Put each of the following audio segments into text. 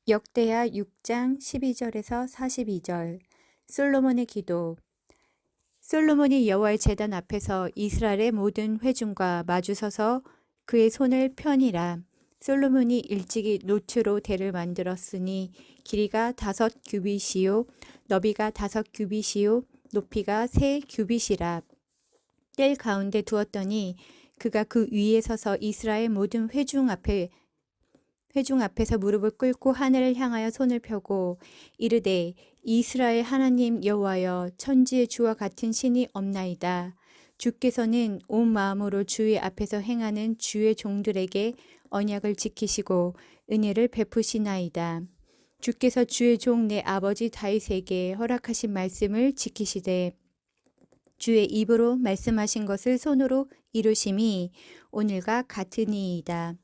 역대하 6장 12절에서 42절. 솔로몬의 기도. 솔로몬이 여호와의 제단 앞에서 이스라엘의 모든 회중과 마주서서 그의 손을 펴니라. 솔로몬이 일찍이 노추로 대를 만들었으니 길이가 5규빗이요 너비가 5규빗이요 높이가 3규빗이라. 뜰 가운데 두었더니 그가 그 위에 서서 이스라엘 모든 회중 앞에서 무릎을 꿇고 하늘을 향하여 손을 펴고 이르되 이스라엘 하나님 여호와여, 천지의 주와 같은 신이 없나이다. 주께서는 온 마음으로 주의 앞에서 행하는 주의 종들에게 언약을 지키시고 은혜를 베푸시나이다. 주께서 주의 종 내 아버지 다윗에게 허락하신 말씀을 지키시되 주의 입으로 말씀하신 것을 손으로 이루심이 오늘과 같으니이다.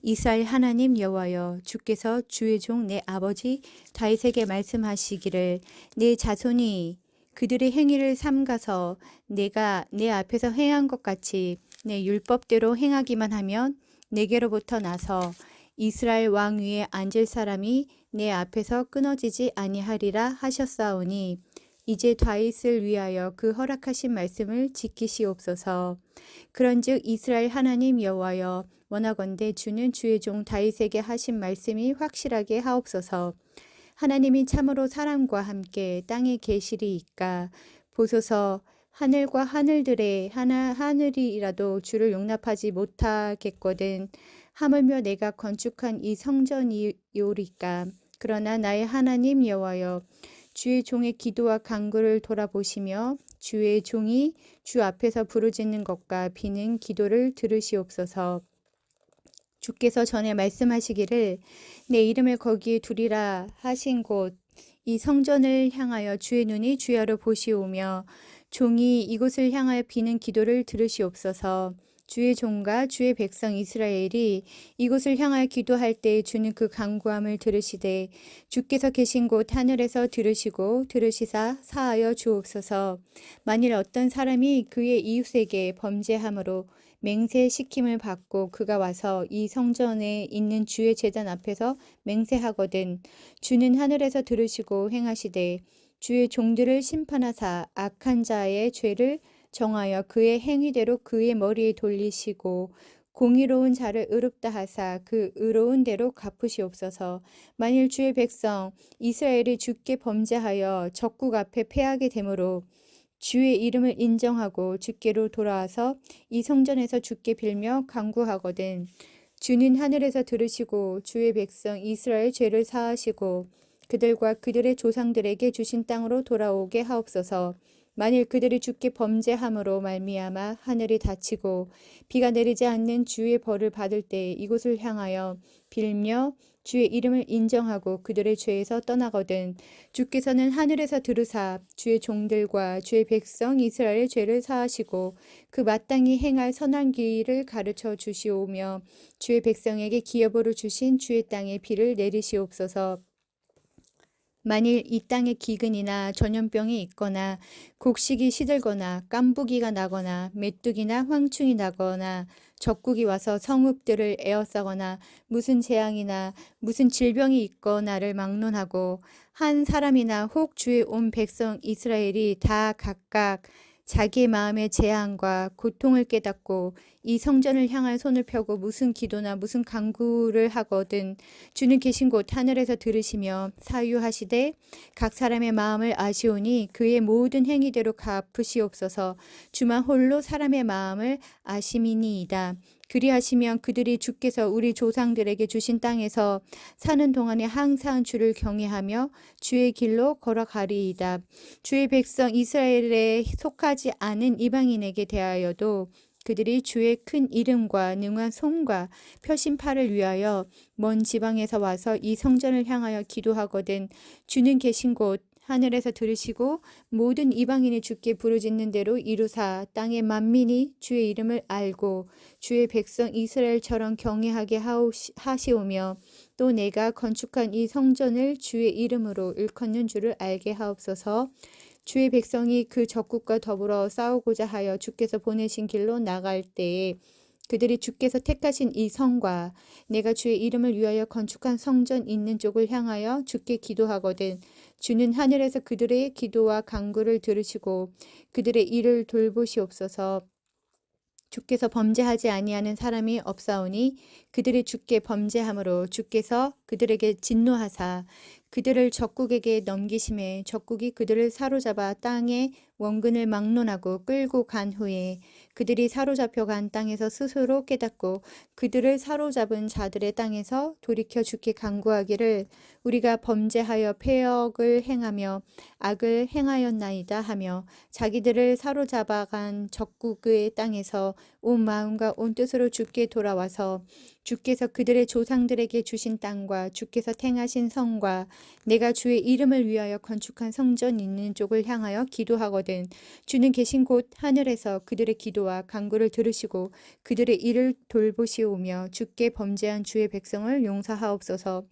이스라엘 하나님 여호와여, 주께서 주의 종 내 아버지 다윗에게 말씀하시기를 내 자손이 그들의 행위를 삼가서 내가 내 앞에서 행한 것 같이 내 율법대로 행하기만 하면 내게로부터 나서 이스라엘 왕 위에 앉을 사람이 내 앞에서 끊어지지 아니하리라 하셨사오니 이제 다윗을 위하여 그 허락하신 말씀을 지키시옵소서. 그런즉 이스라엘 하나님 여호와여, 원하건대 주는 주의 종 다윗에게 하신 말씀이 확실하게 하옵소서. 하나님이 참으로 사람과 함께 땅에 계시리이까. 보소서, 하늘과 하늘들의 하늘이라도 주를 용납하지 못하겠거든. 하물며 내가 건축한 이 성전이오리까. 그러나 나의 하나님 여호와여, 주의 종의 기도와 간구를 돌아보시며 주의 종이 주 앞에서 부르짖는 것과 비는 기도를 들으시옵소서. 주께서 전에 말씀하시기를 내 이름을 거기에 두리라 하신 곳 이 성전을 향하여 주의 눈이 주야로 보시오며 종이 이곳을 향하여 비는 기도를 들으시옵소서. 주의 종과 주의 백성 이스라엘이 이곳을 향하여 기도할 때 주는 그 간구함을 들으시되 주께서 계신 곳 하늘에서 들으시고 들으시사 사하여 주옵소서. 만일 어떤 사람이 그의 이웃에게 범죄함으로 맹세시킴을 받고 그가 와서 이 성전에 있는 주의 제단 앞에서 맹세하거든 주는 하늘에서 들으시고 행하시되 주의 종들을 심판하사 악한 자의 죄를 정하여 그의 행위대로 그의 머리에 돌리시고 공의로운 자를 의롭다 하사 그 의로운 대로 갚으시옵소서. 만일 주의 백성 이스라엘이 주께 범죄하여 적국 앞에 패하게 되므로 주의 이름을 인정하고 주께로 돌아와서 이 성전에서 주께 빌며 간구하거든 주는 하늘에서 들으시고 주의 백성 이스라엘 죄를 사하시고 그들과 그들의 조상들에게 주신 땅으로 돌아오게 하옵소서. 만일 그들이 주께 범죄함으로 말미암아 하늘이 닫히고 비가 내리지 않는 주의 벌을 받을 때 이곳을 향하여 빌며 주의 이름을 인정하고 그들의 죄에서 떠나거든 주께서는 하늘에서 들으사 주의 종들과 주의 백성 이스라엘의 죄를 사하시고 그 마땅히 행할 선한 길을 가르쳐 주시오며 주의 백성에게 기업으로 주신 주의 땅에 비를 내리시옵소서. 만일 이 땅에 기근이나 전염병이 있거나 곡식이 시들거나 깐부기가 나거나 메뚜기나 황충이 나거나 적국이 와서 성읍들을 에워싸거나 무슨 재앙이나 무슨 질병이 있거나를 막론하고 한 사람이나 혹 주의 온 백성 이스라엘이 다 각각 자기의 마음의 재앙과 고통을 깨닫고 이 성전을 향할 손을 펴고 무슨 기도나 무슨 간구를 하거든 주는 계신 곳 하늘에서 들으시며 사유하시되 각 사람의 마음을 아시오니 그의 모든 행위대로 갚으시옵소서. 주만 홀로 사람의 마음을 아심이니이다. 그리하시면 그들이 주께서 우리 조상들에게 주신 땅에서 사는 동안에 항상 주를 경외하며 주의 길로 걸어가리이다. 주의 백성 이스라엘에 속하지 않은 이방인에게 대하여도 그들이 주의 큰 이름과 능한 손과 펴신 팔을 위하여 먼 지방에서 와서 이 성전을 향하여 기도하거든 주는 계신 곳 하늘에서 들으시고 모든 이방인이 주께 부르짖는 대로 이루사 땅의 만민이 주의 이름을 알고 주의 백성 이스라엘처럼 경외하게 하시오며 또 내가 건축한 이 성전을 주의 이름으로 일컫는 줄을 알게 하옵소서. 주의 백성이 그 적국과 더불어 싸우고자 하여 주께서 보내신 길로 나갈 때에 그들이 주께서 택하신 이 성과 내가 주의 이름을 위하여 건축한 성전 있는 쪽을 향하여 주께 기도하거든 주는 하늘에서 그들의 기도와 간구를 들으시고 그들의 일을 돌보시옵소서. 주께서 범죄하지 아니하는 사람이 없사오니 그들이 주께 범죄함으로 주께서 그들에게 진노하사 그들을 적국에게 넘기심에 적국이 그들을 사로잡아 땅에 원근을 막론하고 끌고 간 후에 그들이 사로잡혀 간 땅에서 스스로 깨닫고 그들을 사로잡은 자들의 땅에서 돌이켜 주께 간구하기를 우리가 범죄하여 패역을 행하며 악을 행하였나이다 하며 자기들을 사로잡아간 적국의 땅에서 온 마음과 온 뜻으로 주께 돌아와서 주께서 그들의 조상들에게 주신 땅과 주께서 택하신 성과 내가 주의 이름을 위하여 건축한 성전 있는 쪽을 향하여 기도하거든 주는 계신 곳 하늘에서 그들의 기도와 간구를 들으시고 그들의 일을 돌보시오며 주께 범죄한 주의 백성을 용서하옵소서.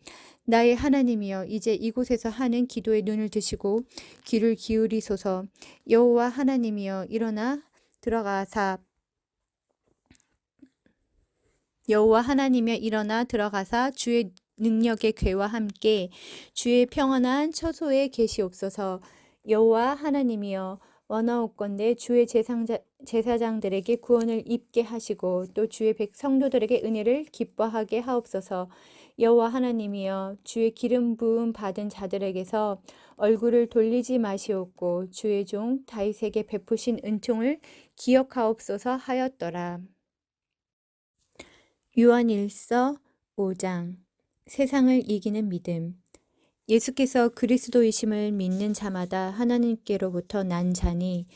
나의 하나님이여 이제 이곳에서 하는 기도에 눈을 드시고 귀를 기울이소서. 여호와 하나님이여 일어나 들어가사 여호와 하나님이여 일어나 들어가사 주의 능력의 궤와 함께 주의 평안한 처소에 계시옵소서. 여호와 하나님이여 원하옵건대 주의 제사장들에게 구원을 입게 하시고 또 주의 성도들에게 은혜를 기뻐하게 하옵소서. 여호와 하나님이여 주의 기름 부음 받은 자들에게서 얼굴을 돌리지 마시옵고 주의 종 다윗에게 베푸신 은총을 기억하옵소서 하였더라. 요한일서 5장 세상을 이기는 믿음. 예수께서 그리스도이심을 믿는 자마다 하나님께로부터 난 자니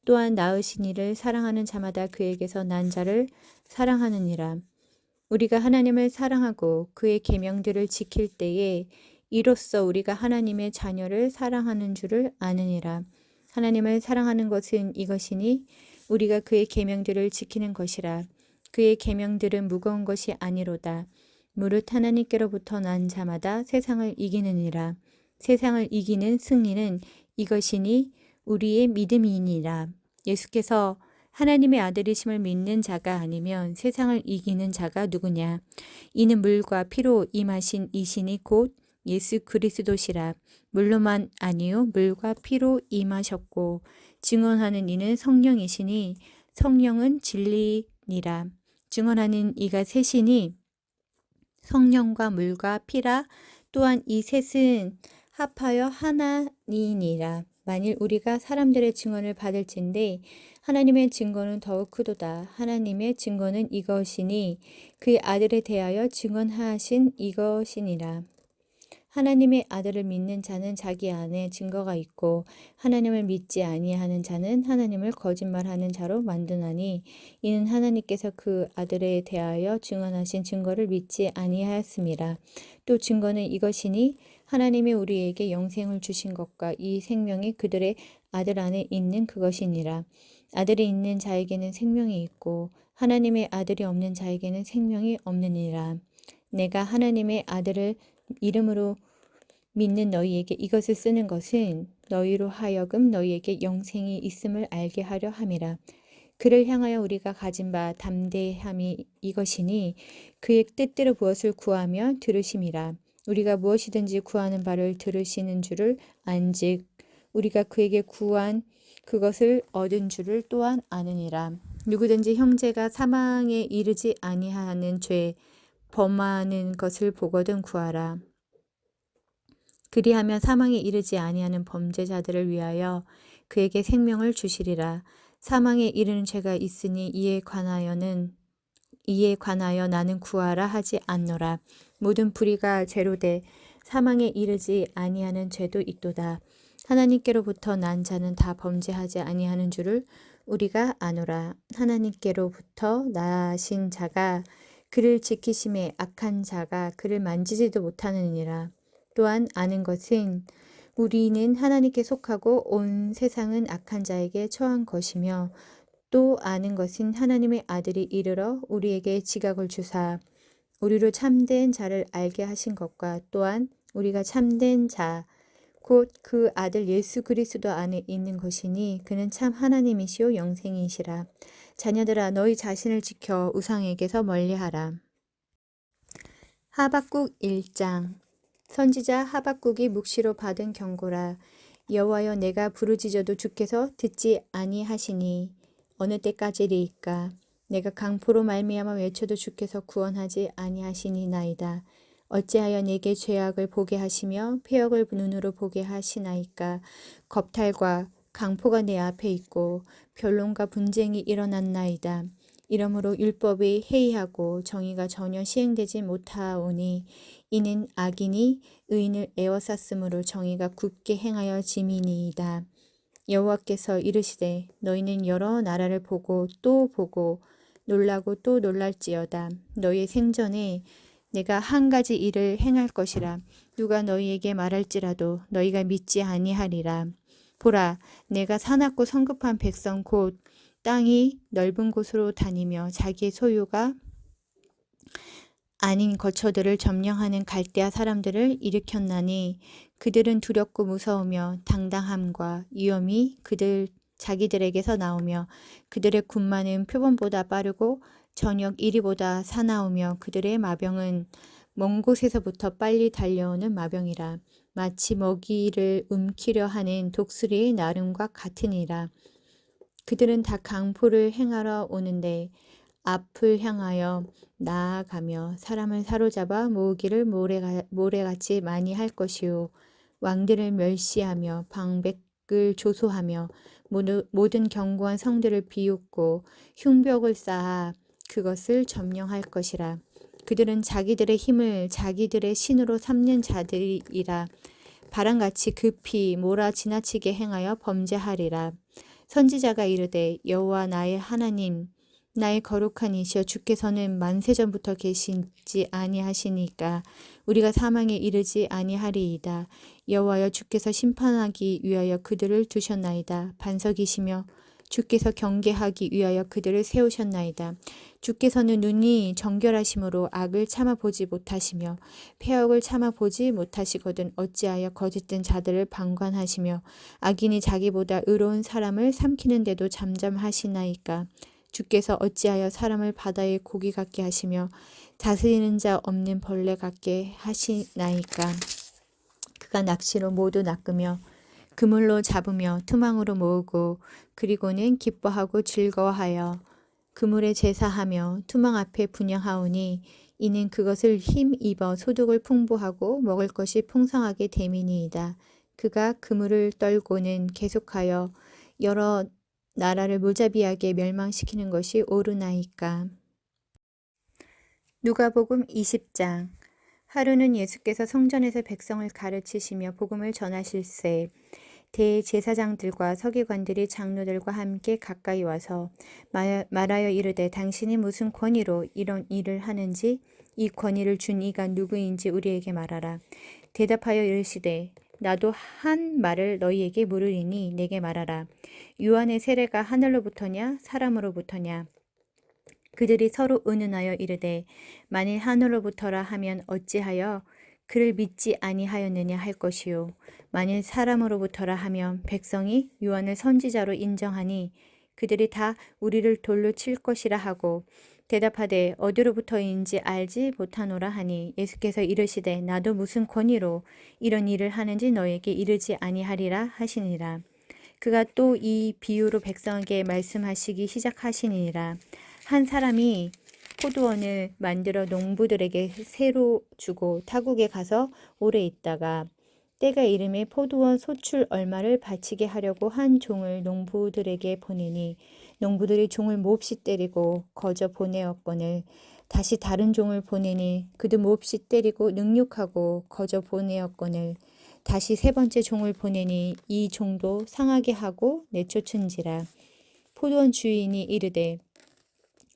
또한 낳으신 이를 사랑하는 자마다 그에게서 난 자를 사랑하느니라. 우리가 하나님을 사랑하고 그의 계명들을 지킬 때에 이로써 우리가 하나님의 자녀를 사랑하는 줄을 아느니라. 하나님을 사랑하는 것은 이것이니 우리가 그의 계명들을 지키는 것이라. 그의 계명들은 무거운 것이 아니로다. 무릇 하나님께로부터 난 자마다 세상을 이기느니라. 세상을 이기는 승리는 이것이니 우리의 믿음이니라. 예수께서 하나님의 아들이심을 믿는 자가 아니면 세상을 이기는 자가 누구냐? 이는 물과 피로 임하신 이신이 곧 예수 그리스도시라. 물로만 아니요 물과 피로 임하셨고 증언하는 이는 성령이시니 성령은 진리니라. 증언하는 이가 셋이니 성령과 물과 피라. 또한 이 셋은 합하여 하나니니라. 만일 우리가 사람들의 증언을 받을진대 하나님의 증거는 더욱 크도다. 하나님의 증거는 이것이니 그의 아들에 대하여 증언하신 이것이니라. 하나님의 아들을 믿는 자는 자기 안에 증거가 있고 하나님을 믿지 아니하는 자는 하나님을 거짓말하는 자로 만드나니 이는 하나님께서 그 아들에 대하여 증언하신 증거를 믿지 아니하였습니다. 또 증거는 이것이니 하나님이 우리에게 영생을 주신 것과 이 생명이 그들의 아들 안에 있는 그것이니라. 아들이 있는 자에게는 생명이 있고 하나님의 아들이 없는 자에게는 생명이 없느니라. 내가 하나님의 아들을 이름으로 믿는 너희에게 이것을 쓰는 것은 너희로 하여금 너희에게 영생이 있음을 알게 하려 함이라. 그를 향하여 우리가 가진 바 담대함이 이것이니 그의 뜻대로 무엇을 구하며 들으심이라. 우리가 무엇이든지 구하는 바를 들으시는 줄을 안즉 우리가 그에게 구한 그것을 얻은 줄을 또한 아느니라. 누구든지 형제가 사망에 이르지 아니하는 죄 범하는 것을 보거든 구하라. 그리하면 사망에 이르지 아니하는 범죄자들을 위하여 그에게 생명을 주시리라. 사망에 이르는 죄가 있으니 이에 관하여 나는 구하라 하지 않노라. 모든 불의가 죄로 돼 사망에 이르지 아니하는 죄도 있도다. 하나님께로부터 난 자는 다 범죄하지 아니하는 줄을 우리가 아노라. 하나님께로부터 나신 자가 그를 지키심에 악한 자가 그를 만지지도 못하느니라. 또한 아는 것은 우리는 하나님께 속하고 온 세상은 악한 자에게 처한 것이며 또 아는 것은 하나님의 아들이 이르러 우리에게 지각을 주사 우리로 참된 자를 알게 하신 것과 또한 우리가 참된 자 곧 그 아들 예수 그리스도 안에 있는 것이니 그는 참 하나님이시요 영생이시라. 자녀들아 너희 자신을 지켜 우상에게서 멀리하라. 하박국 1장. 선지자 하박국이 묵시로 받은 경고라. 여호와여 내가 부르짖어도 주께서 듣지 아니하시니 어느 때까지리이까. 내가 강포로 말미암아 외쳐도 주께서 구원하지 아니하시니나이다. 어찌하여 내게 죄악을 보게 하시며 패역을 눈으로 보게 하시나이까. 겁탈과 강포가 내 앞에 있고 변론과 분쟁이 일어났나이다. 이러므로 율법이 해이하고 정의가 전혀 시행되지 못하오니 이는 악인이 의인을 에워쌌으므로 정의가 굳게 행하여 짐이니이다. 여호와께서 이르시되 너희는 여러 나라를 보고 또 보고 놀라고 또 놀랄지어다. 너희의 생전에 내가 한 가지 일을 행할 것이라. 누가 너희에게 말할지라도 너희가 믿지 아니하리라. 보라, 내가 사납고 성급한 백성 곧 땅이 넓은 곳으로 다니며 자기의 소유가 아닌 거처들을 점령하는 갈대아 사람들을 일으켰나니 그들은 두렵고 무서우며 당당함과 위엄이 자기들에게서 나오며 그들의 군마는 표범보다 빠르고 저녁 이리보다 사나우며 그들의 마병은 먼 곳에서부터 빨리 달려오는 마병이라. 마치 먹이를 움키려 하는 독수리의 나름과 같으니라. 그들은 다 강포를 행하러 오는데 앞을 향하여 나아가며 사람을 사로잡아 모으기를 모래같이 많이 할 것이요 왕들을 멸시하며 방백을 조소하며 모든 견고한 성들을 비웃고 흉벽을 쌓아 그것을 점령할 것이라. 그들은 자기들의 힘을 자기들의 신으로 삼는 자들이라. 바람같이 급히 몰아 지나치게 행하여 범죄하리라. 선지자가 이르되 여호와 나의 하나님 나의 거룩한 이시여 주께서는 만세전부터 계시지 아니하시니까 우리가 사망에 이르지 아니하리이다. 여호와여 주께서 심판하기 위하여 그들을 두셨나이다. 반석이시며 주께서 경계하기 위하여 그들을 세우셨나이다. 주께서는 눈이 정결하심으로 악을 참아보지 못하시며 패역을 참아보지 못하시거든 어찌하여 거짓된 자들을 방관하시며 악인이 자기보다 의로운 사람을 삼키는데도 잠잠하시나이까. 주께서 어찌하여 사람을 바다의 고기 같게 하시며 다스리는 자 없는 벌레 같게 하시나이까. 그가 낚시로 모두 낚으며 그물로 잡으며 투망으로 모으고 그리고는 기뻐하고 즐거워하여 그물에 제사하며 투망 앞에 분향하오니 이는 그것을 힘입어 소득을 풍부하고 먹을 것이 풍성하게 됨이니이다. 그가 그물을 떨고는 계속하여 여러 나라를 무자비하게 멸망시키는 것이 옳으나이까. 누가복음 20장. 하루는 예수께서 성전에서 백성을 가르치시며 복음을 전하실세 대제사장들과 서기관들이 장로들과 함께 가까이 와서 말하여 이르되 당신이 무슨 권위로 이런 일을 하는지 이 권위를 준 이가 누구인지 우리에게 말하라. 대답하여 이르시되 나도 한 말을 너희에게 물으리니 내게 말하라. 요한의 세례가 하늘로부터냐 사람으로부터냐. 그들이 서로 의논하여 이르되 만일 하늘로부터라 하면 어찌하여 그를 믿지 아니하였느냐 할 것이요 만일 사람으로부터라 하면 백성이 요한을 선지자로 인정하니 그들이 다 우리를 돌로 칠 것이라 하고 대답하되 어디로부터인지 알지 못하노라 하니 예수께서 이르시되 나도 무슨 권위로 이런 일을 하는지 너에게 이르지 아니하리라 하시니라. 그가 또 이 비유로 백성에게 말씀하시기 시작하시니라. 한 사람이 포도원을 만들어 농부들에게 새로 주고 타국에 가서 오래 있다가 때가 이름에 포도원 소출 얼마를 바치게 하려고 한 종을 농부들에게 보내니 농부들이 종을 몹시 때리고 거저 보내었거늘 다시 다른 종을 보내니 그도 몹시 때리고 능욕하고 거저 보내었거늘 다시 세 번째 종을 보내니 이 종도 상하게 하고 내쫓은지라. 포도원 주인이 이르되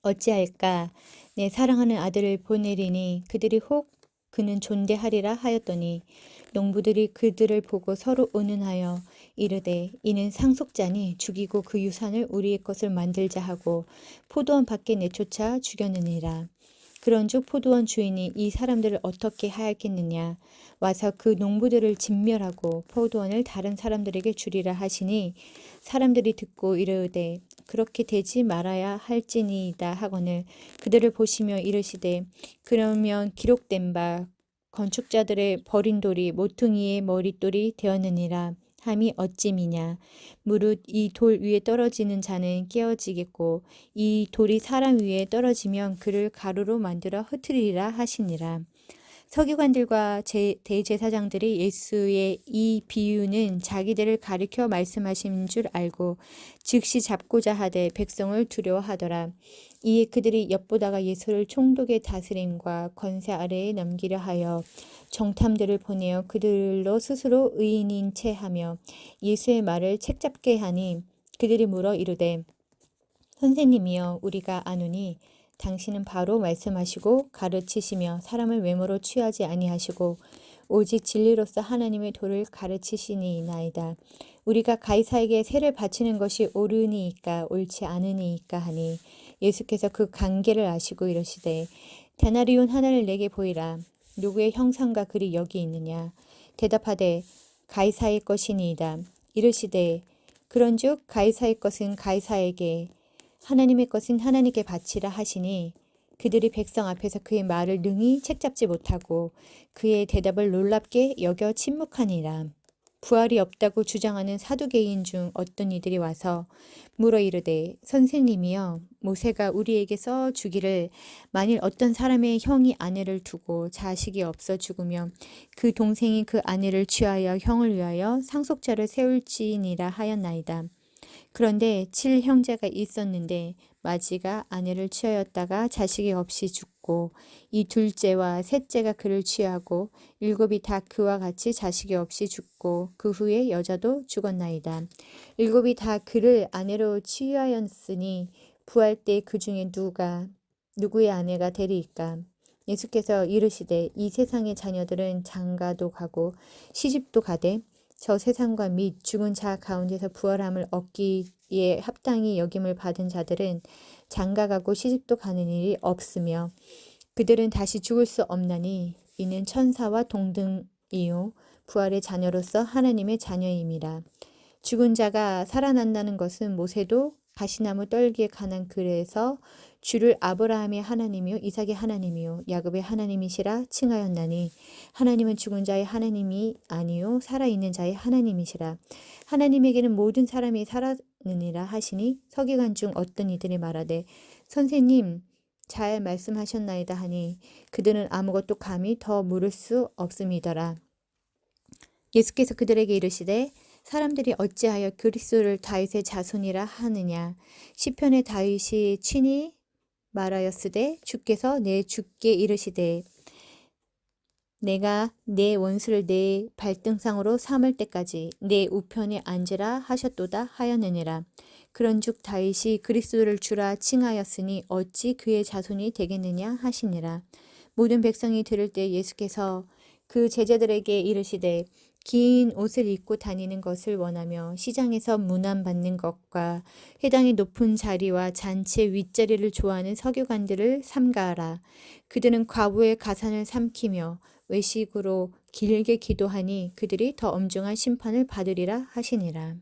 어찌할까 내 사랑하는 아들을 보내리니 그들이 혹 그는 존대하리라 하였더니 농부들이 그들을 보고 서로 의논하여 이르되 이는 상속자니 죽이고 그 유산을 우리의 것을 만들자 하고 포도원 밖에 내쫓아 죽였느니라. 그런즉 포도원 주인이 이 사람들을 어떻게 하였겠느냐. 와서 그 농부들을 진멸하고 포도원을 다른 사람들에게 주리라 하시니 사람들이 듣고 이르되 그렇게 되지 말아야 할지니이다 하거늘 그들을 보시며 이르시되 그러면 기록된 바 건축자들의 버린 돌이 모퉁이의 머릿돌이 되었느니라 함이 어찌미냐. 무릇 이 돌 위에 떨어지는 자는 깨어지겠고 이 돌이 사람 위에 떨어지면 그를 가루로 만들어 흩으리라 하시니라. 서기관들과 대제사장들이 예수의 이 비유는 자기들을 가리켜 말씀하신 줄 알고 즉시 잡고자 하되 백성을 두려워하더라. 이에 그들이 엿보다가 예수를 총독의 다스림과 권세 아래에 넘기려 하여 정탐들을 보내어 그들로 스스로 의인인 채 하며 예수의 말을 책잡게 하니 그들이 물어 이르되 선생님이여 우리가 아노니 당신은 바로 말씀하시고 가르치시며 사람을 외모로 취하지 아니하시고 오직 진리로서 하나님의 도를 가르치시니이나이다. 우리가 가이사에게 세를 바치는 것이 옳으니이까 옳지 않으니이까 하니 예수께서 그 관계를 아시고 이르시되 데나리온 하나를 내게 보이라. 누구의 형상과 글이 여기 있느냐. 대답하되 가이사의 것이니이다. 이르시되 그런즉 가이사의 것은 가이사에게 하나님의 것은 하나님께 바치라 하시니 그들이 백성 앞에서 그의 말을 능히 책잡지 못하고 그의 대답을 놀랍게 여겨 침묵하니라. 부활이 없다고 주장하는 사두개인 중 어떤 이들이 와서 물어 이르되 선생님이여 모세가 우리에게 써 주기를 만일 어떤 사람의 형이 아내를 두고 자식이 없어 죽으면 그 동생이 그 아내를 취하여 형을 위하여 상속자를 세울지니라 하였나이다. 그런데 7형제가 있었는데 마지가 아내를 취하였다가 자식이 없이 죽고 이 둘째와 셋째가 그를 취하고 7이 다 그와 같이 자식이 없이 죽고 그 후에 여자도 죽었나이다. 7이 다 그를 아내로 취하였으니 부활 때 그 중에 누구의 아내가 되리이까. 예수께서 이르시되 이 세상의 자녀들은 장가도 가고 시집도 가되 저 세상과 및 죽은 자 가운데서 부활함을 얻기에 합당히 여김을 받은 자들은 장가가고 시집도 가는 일이 없으며 그들은 다시 죽을 수 없나니 이는 천사와 동등이요 부활의 자녀로서 하나님의 자녀임이라. 죽은 자가 살아난다는 것은 모세도 가시나무 떨기에 관한 글에서 주를 아브라함의 하나님이요 이삭의 하나님이요 야곱의 하나님이시라 칭하였나니 하나님은 죽은 자의 하나님이 아니요 살아있는 자의 하나님이시라. 하나님에게는 모든 사람이 살았느니라 하시니 서기관 중 어떤 이들이 말하되 선생님 잘 말씀하셨나이다 하니 그들은 아무것도 감히 더 물을 수 없음이더라. 예수께서 그들에게 이르시되 사람들이 어찌하여 그리스도를 다윗의 자손이라 하느냐. 시편의 다윗이 친히 말하였으되 주께서 내 주께 이르시되 내가 내 원수를 내 발등상으로 삼을 때까지 내 우편에 앉으라 하셨도다 하였느니라. 그런즉 다윗이 그리스도를 주라 칭하였으니 어찌 그의 자손이 되겠느냐 하시니라. 모든 백성이 들을 때 예수께서 그 제자들에게 이르시되 긴 옷을 입고 다니는 것을 원하며 시장에서 문안받는 것과 회당의 높은 자리와 잔치의 윗자리를 좋아하는 서기관들을 삼가하라. 그들은 과부의 가산을 삼키며 외식으로 길게 기도하니 그들이 더 엄중한 심판을 받으리라 하시니라.